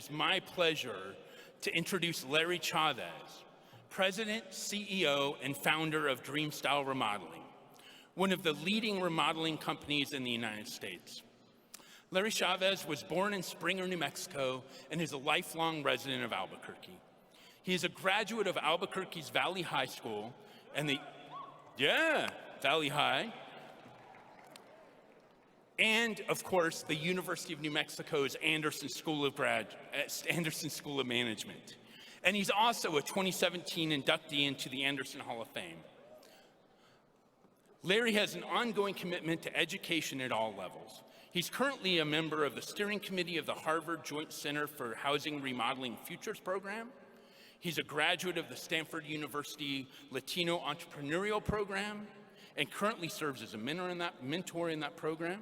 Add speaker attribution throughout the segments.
Speaker 1: is my pleasure to introduce Larry Chavez, President, CEO, and founder of Dreamstyle Remodeling, one of the leading remodeling companies in the United States. Larry Chavez was born in Springer, New Mexico, and is a lifelong resident of Albuquerque. He is a graduate of Albuquerque's Valley High School and Valley High, and of course, the University of New Mexico's Anderson School of Management. And he's also a 2017 inductee into the Anderson Hall of Fame. Larry has an ongoing commitment to education at all levels. He's currently a member of the steering committee of the Harvard Joint Center for Housing Remodeling Futures program. He's a graduate of the Stanford University Latino Entrepreneurial Program and currently serves as a mentor in that program.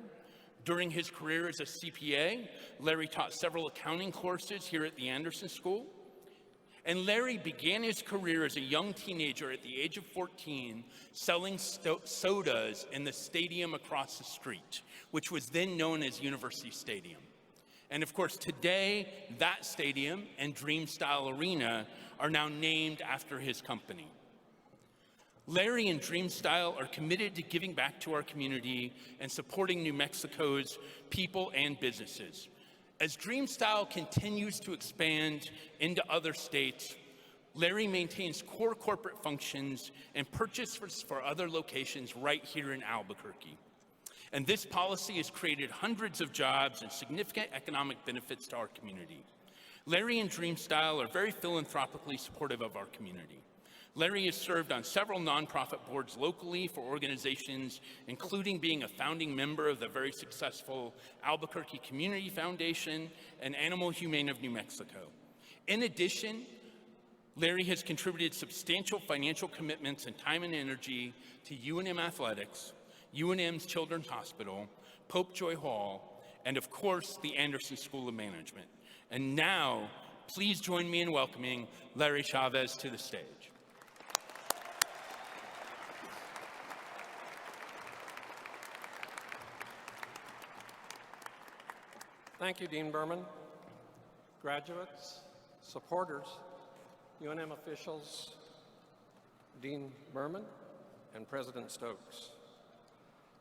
Speaker 1: During his career as a CPA, Larry taught several accounting courses here at the Anderson School. And Larry began his career as a young teenager at the age of 14, selling sodas in the stadium across the street, which was then known as University Stadium. And of course, today, that stadium and Dreamstyle Arena are now named after his company. Larry and Dreamstyle are committed to giving back to our community and supporting New Mexico's people and businesses. As Dreamstyle continues to expand into other states, Larry maintains core corporate functions and purchases for other locations right here in Albuquerque. And this policy has created hundreds of jobs and significant economic benefits to our community. Larry and Dreamstyle are very philanthropically supportive of our community. Larry has served on several nonprofit boards locally for organizations, including being a founding member of the very successful Albuquerque Community Foundation and Animal Humane of New Mexico. In addition, Larry has contributed substantial financial commitments and time and energy to UNM Athletics, UNM's Children's Hospital, Pope Joy Hall, and of course, the Anderson School of Management. And now, please join me in welcoming Larry Chavez to the stage.
Speaker 2: Thank you, Dean Berman, graduates, supporters, UNM officials, Dean Berman, and President Stokes.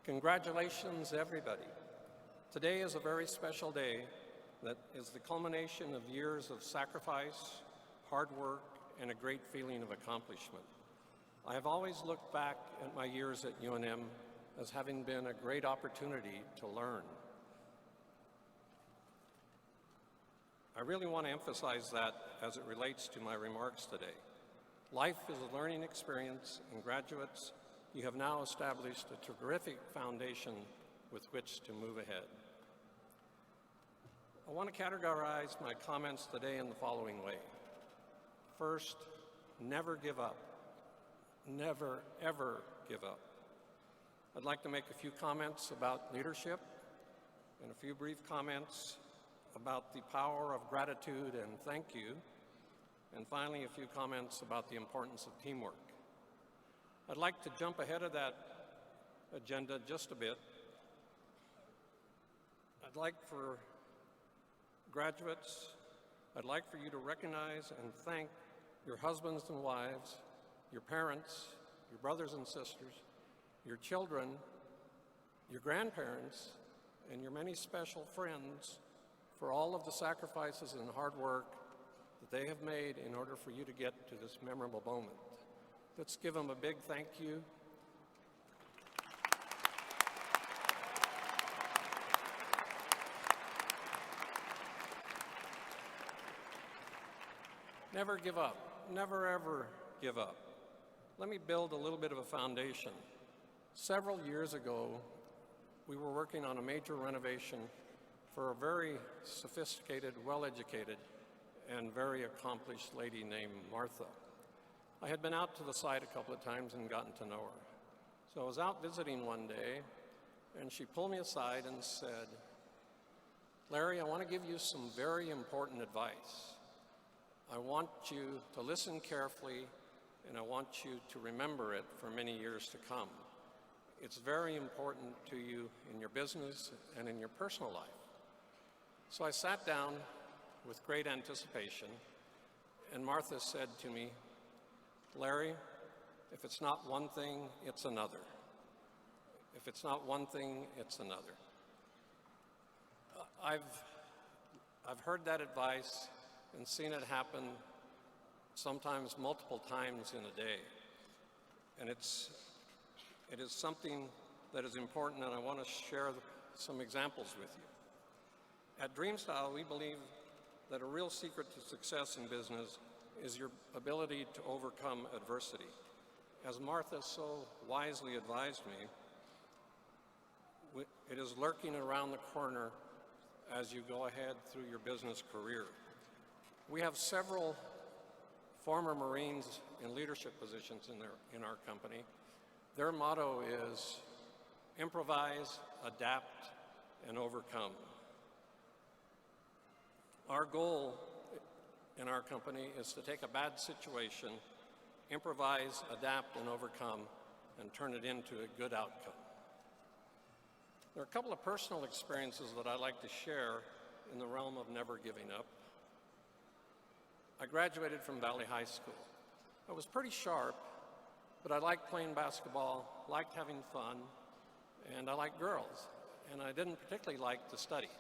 Speaker 2: Congratulations, everybody. Today is a very special day that is the culmination of years of sacrifice, hard work, and a great feeling of accomplishment. I have always looked back at my years at UNM as having been a great opportunity to learn. I really want to emphasize that as it relates to my remarks today. Life is a learning experience, and graduates, you have now established a terrific foundation with which to move ahead. I want to categorize my comments today in the following way. First, never give up. Never, ever give up. I'd like to make a few comments about leadership and a few brief comments about the power of gratitude and thank you, and finally a few comments about the importance of teamwork. I'd like to jump ahead of that agenda just a bit. I'd like for graduates, I'd like for you to recognize and thank your husbands and wives, your parents, your brothers and sisters, your children, your grandparents, and your many special friends for all of the sacrifices and hard work that they have made in order for you to get to this memorable moment. Let's give them a big thank you. Never give up. Never, ever give up. Let me build a little bit of a foundation. Several years ago, we were working on a major renovation for a very sophisticated, well-educated, and very accomplished lady named Martha. I had been out to the site a couple of times and gotten to know her. So I was out visiting one day, and she pulled me aside and said, "Larry, I want to give you some very important advice. I want you to listen carefully, and I want you to remember it for many years to come. It's very important to you in your business and in your personal life." So I sat down with great anticipation, and Martha said to me, "Larry, if it's not one thing, it's another. If it's not one thing, it's another." I've heard that advice and seen it happen sometimes multiple times in a day. And it is something that is important, and I want to share some examples with you. At Dreamstyle, we believe that a real secret to success in business is your ability to overcome adversity. As Martha so wisely advised me, it is lurking around the corner as you go ahead through your business career. We have several former Marines in leadership positions in our company. Their motto is improvise, adapt, and overcome. Our goal in our company is to take a bad situation, improvise, adapt, and overcome, and turn it into a good outcome. There are a couple of personal experiences that I'd like to share in the realm of never giving up. I graduated from Valley High School. I was pretty sharp, but I liked playing basketball, liked having fun, and I liked girls, and I didn't particularly like to study.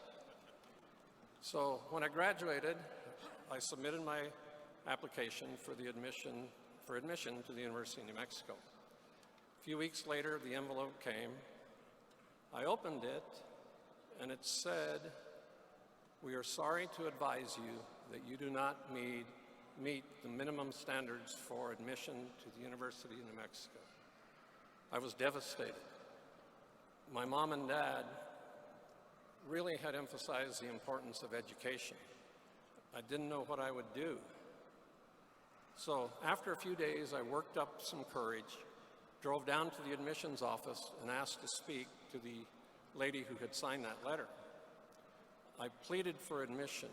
Speaker 2: So when I graduated, I submitted my application for admission to the University of New Mexico. A few weeks later, the envelope came. I opened it, and it said, "We are sorry to advise you that you do not meet the minimum standards for admission to the University of New Mexico." I was devastated. My mom and dad really had emphasized the importance of education. I didn't know what I would do. So after a few days, I worked up some courage, drove down to the admissions office and asked to speak to the lady who had signed that letter. I pleaded for admission.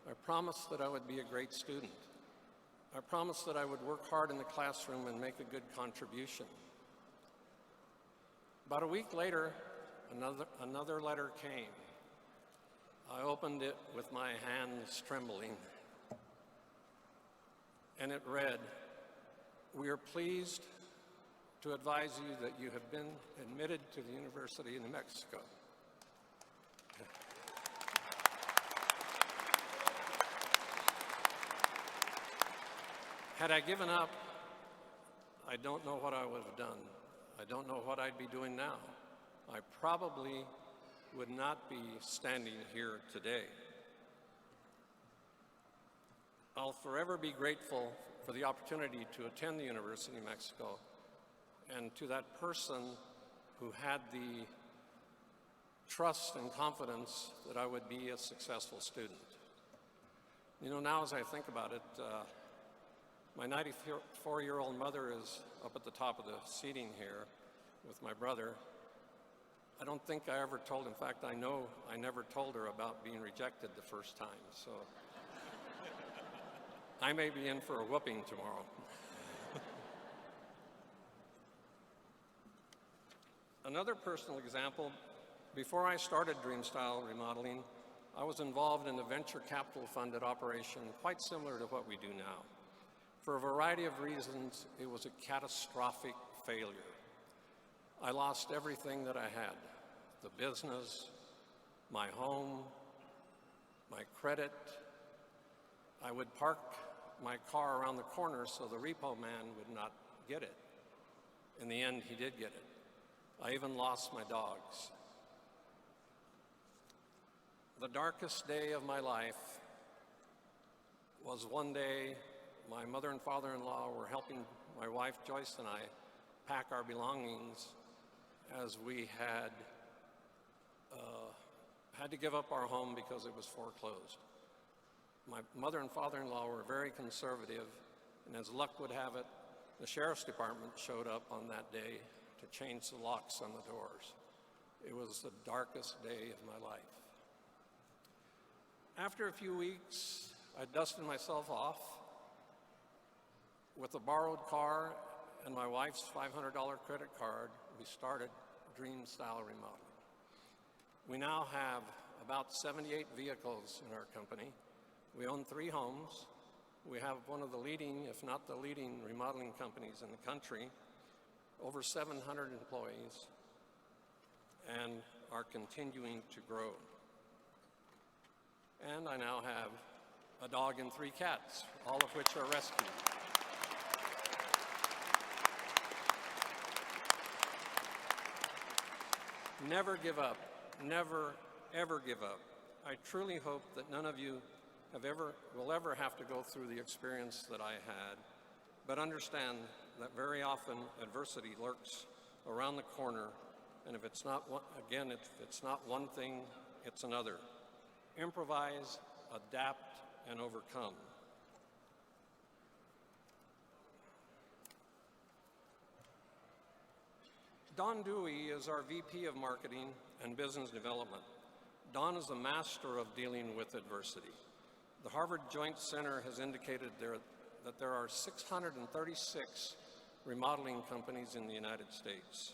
Speaker 2: I promised that I would be a great student. I promised that I would work hard in the classroom and make a good contribution. About a week later, another letter came. I opened it with my hands trembling, and it read, "We are pleased to advise you that you have been admitted to the University of New Mexico." Had I given up, I don't know what I would have done. I don't know what I'd be doing now. I probably would not be standing here today. I'll forever be grateful for the opportunity to attend the University of New Mexico, and to that person who had the trust and confidence that I would be a successful student. You know, now as I think about it, my 94-year-old mother is up at the top of the seating here with my brother. I don't think I ever told, in fact, I know I never told her about being rejected the first time, so I may be in for a whooping tomorrow. Another personal example, before I started Dreamstyle Remodeling, I was involved in a venture capital funded operation quite similar to what we do now. For a variety of reasons, it was a catastrophic failure. I lost everything that I had, the business, my home, my credit. I would park my car around the corner so the repo man would not get it. In the end, he did get it. I even lost my dogs. The darkest day of my life was one day my mother and father-in-law were helping my wife Joyce and I pack our belongings as we had to give up our home because it was foreclosed. My mother and father-in-law were very conservative, and as luck would have it, the sheriff's department showed up on that day to change the locks on the doors. It was the darkest day of my life. After a few weeks, I dusted myself off with a borrowed car and my wife's $500 credit card. We started Dreamstyle Remodeling. We now have about 78 vehicles in our company, We own 3 homes. We have one of the leading, if not the leading, remodeling companies in the country, over 700 employees, and are continuing to grow. And I now have a dog and 3 cats, all of which are rescued. Never give up. Never, ever give up. I truly hope that none of you will ever have to go through the experience that I had, but understand that very often adversity lurks around the corner, and if it's not one thing, it's another. Improvise, adapt, and overcome. Don Dewey is our VP of Marketing and Business Development. Don is a master of dealing with adversity. The Harvard Joint Center has indicated that there are 636 remodeling companies in the United States.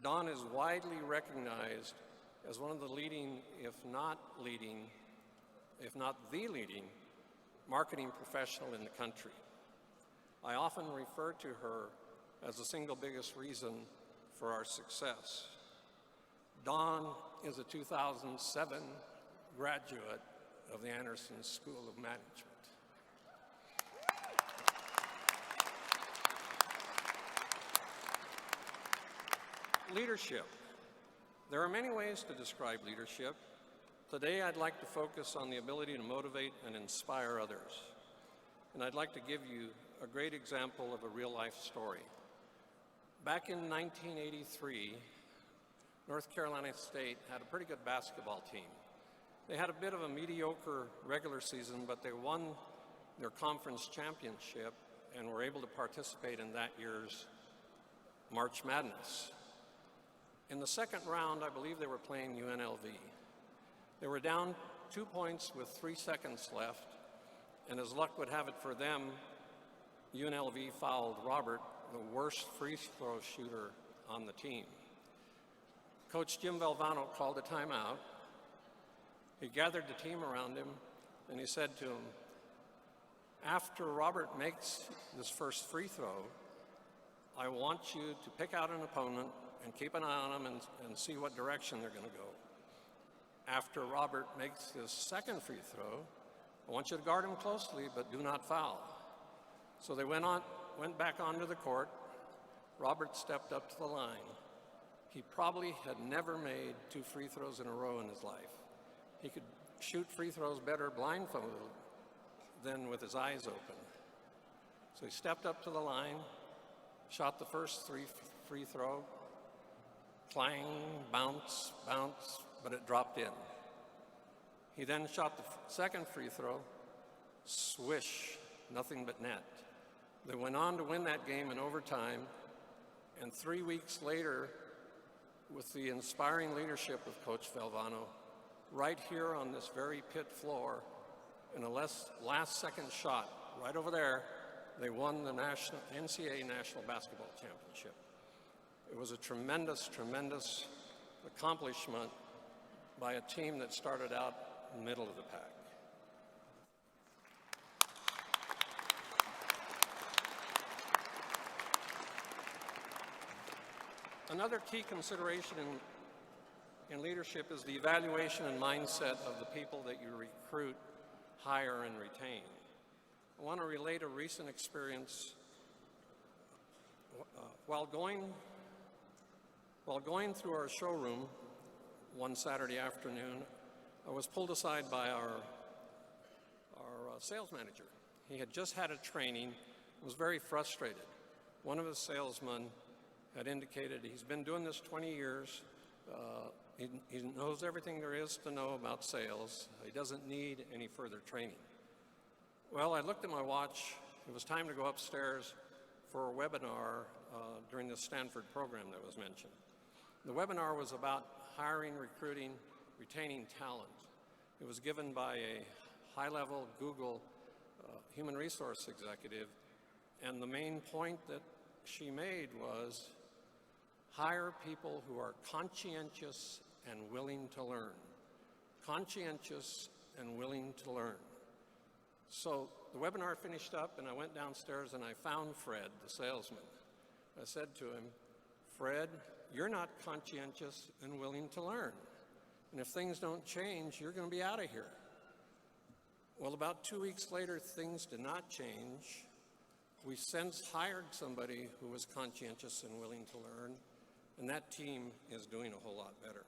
Speaker 2: Don is widely recognized as one of the leading, if not the leading, marketing professional in the country. I often refer to her as the single biggest reason for our success. Don is a 2007 graduate of the Anderson School of Management. Leadership. There are many ways to describe leadership. Today, I'd like to focus on the ability to motivate and inspire others. And I'd like to give you a great example of a real-life story. Back in 1983, North Carolina State had a pretty good basketball team. They had a bit of a mediocre regular season, but they won their conference championship and were able to participate in that year's March Madness. In the second round, I believe they were playing UNLV. They were down 2 points with 3 seconds left, and as luck would have it for them, UNLV fouled Robert, the worst free throw shooter on the team. Coach Jim Valvano called a timeout. He gathered the team around him, and he said to him, after Robert makes this first free throw, I want you to pick out an opponent and keep an eye on them and see what direction they're going to go. After Robert makes his second free throw, I want you to guard him closely, but do not foul. So they went back onto the court. Robert stepped up to the line. He probably had never made 2 free throws in a row in his life. He could shoot free throws better blindfolded than with his eyes open. So he stepped up to the line, shot the first free throw, clang, bounce, bounce, but it dropped in. He then shot the second free throw, swish, nothing but net. They went on to win that game in overtime, and 3 weeks later, with the inspiring leadership of Coach Valvano, right here on this very pit floor, in a last-second shot, right over there, they won the NCAA National Basketball Championship. It was a tremendous, tremendous accomplishment by a team that started out in the middle of the pack. Another key consideration in leadership is the evaluation and mindset of the people that you recruit, hire, and retain. I want to relate a recent experience. While going through our showroom one Saturday afternoon, I was pulled aside by our sales manager. He had just had a training, was very frustrated. One of his salesmen had indicated he's been doing this 20 years. He knows everything there is to know about sales. He doesn't need any further training. Well, I looked at my watch. It was time to go upstairs for a webinar during the Stanford program that was mentioned. The webinar was about hiring, recruiting, retaining talent. It was given by a high-level Google human resource executive, and the main point that she made was hire people who are conscientious and willing to learn. Conscientious and willing to learn. So the webinar finished up, and I went downstairs and I found Fred, the salesman. I said to him, Fred, you're not conscientious and willing to learn. And if things don't change, you're going to be out of here. Well, about 2 weeks later, things did not change. We since hired somebody who was conscientious and willing to learn, and that team is doing a whole lot better.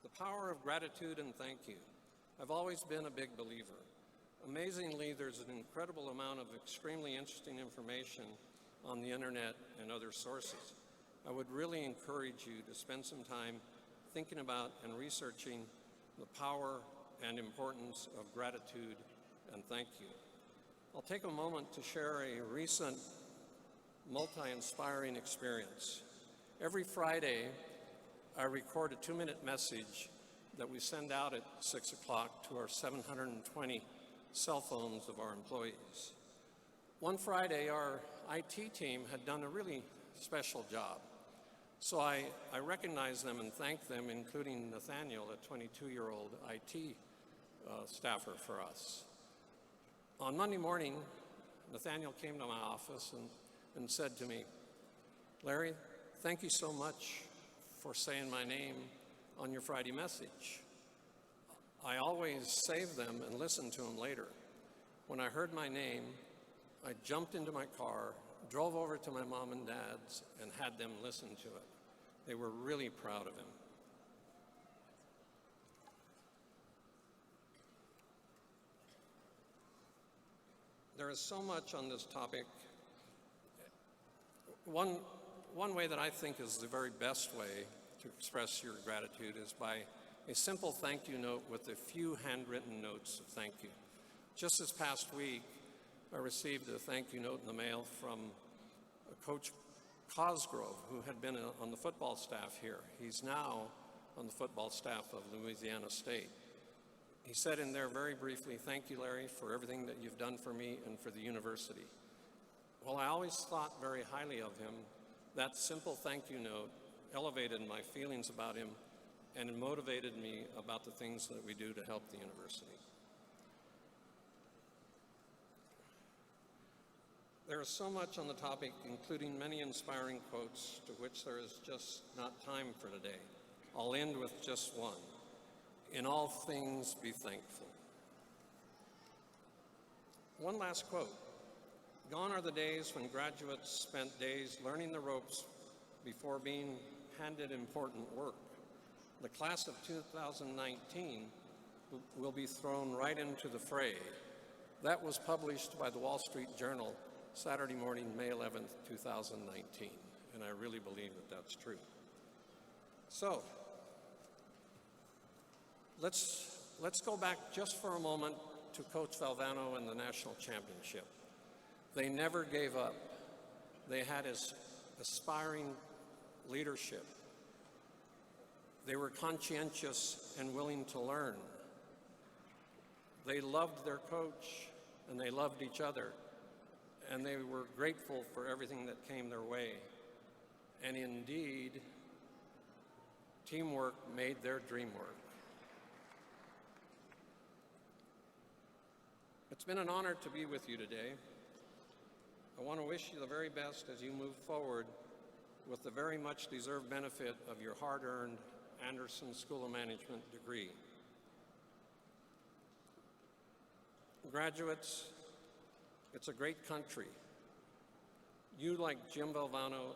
Speaker 2: The power of gratitude and thank you. I've always been a big believer. Amazingly, there's an incredible amount of extremely interesting information on the internet and other sources. I would really encourage you to spend some time thinking about and researching the power and importance of gratitude and thank you. I'll take a moment to share a recent multi-inspiring experience. Every Friday, I record a 2-minute message that we send out at 6 o'clock to our 720 cell phones of our employees. One Friday, our IT team had done a really special job. So I recognized them and thanked them, including Nathaniel, a 22-year-old IT staffer for us. On Monday morning, Nathaniel came to my office and said to me, Larry, thank you so much for saying my name on your Friday message. I always save them and listen to them later. When I heard my name, I jumped into my car, drove over to my mom and dad's, and had them listen to it. They were really proud of him. There is so much on this topic. One way that I think is the very best way to express your gratitude is by a simple thank you note with a few handwritten notes of thank you. Just this past week, I received a thank you note in the mail from Coach Cosgrove, who had been on the football staff here. He's now on the football staff of Louisiana State. He said in there very briefly, thank you, Larry, for everything that you've done for me and for the university. Well, I always thought very highly of him. That simple thank you note elevated my feelings about him and motivated me about the things that we do to help the university. There is so much on the topic, including many inspiring quotes, to which there is just not time for today. I'll end with just one. In all things, be thankful. One last quote. Gone are the days when graduates spent days learning the ropes before being handed important work. The class of 2019 will be thrown right into the fray. That was published by the Wall Street Journal Saturday morning, May 11th, 2019, and I really believe that that's true. So, let's go back just for a moment to Coach Valvano and the national championship. They never gave up. They had his aspiring leadership. They were conscientious and willing to learn. They loved their coach, and they loved each other, and they were grateful for everything that came their way. And indeed, teamwork made their dream work. It's been an honor to be with you today. I want to wish you the very best as you move forward with the very much deserved benefit of your hard-earned Anderson School of Management degree. Graduates, it's a great country. You, like Jim Valvano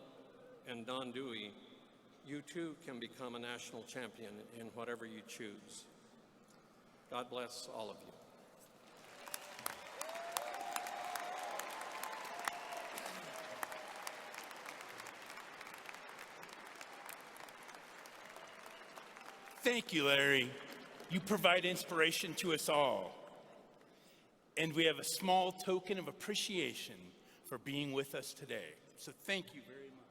Speaker 2: and Don Dewey, you too can become a national champion in whatever you choose. God bless all of you.
Speaker 1: Thank you, Larry. You provide inspiration to us all. And we have a small token of appreciation for being with us today. So thank you very much.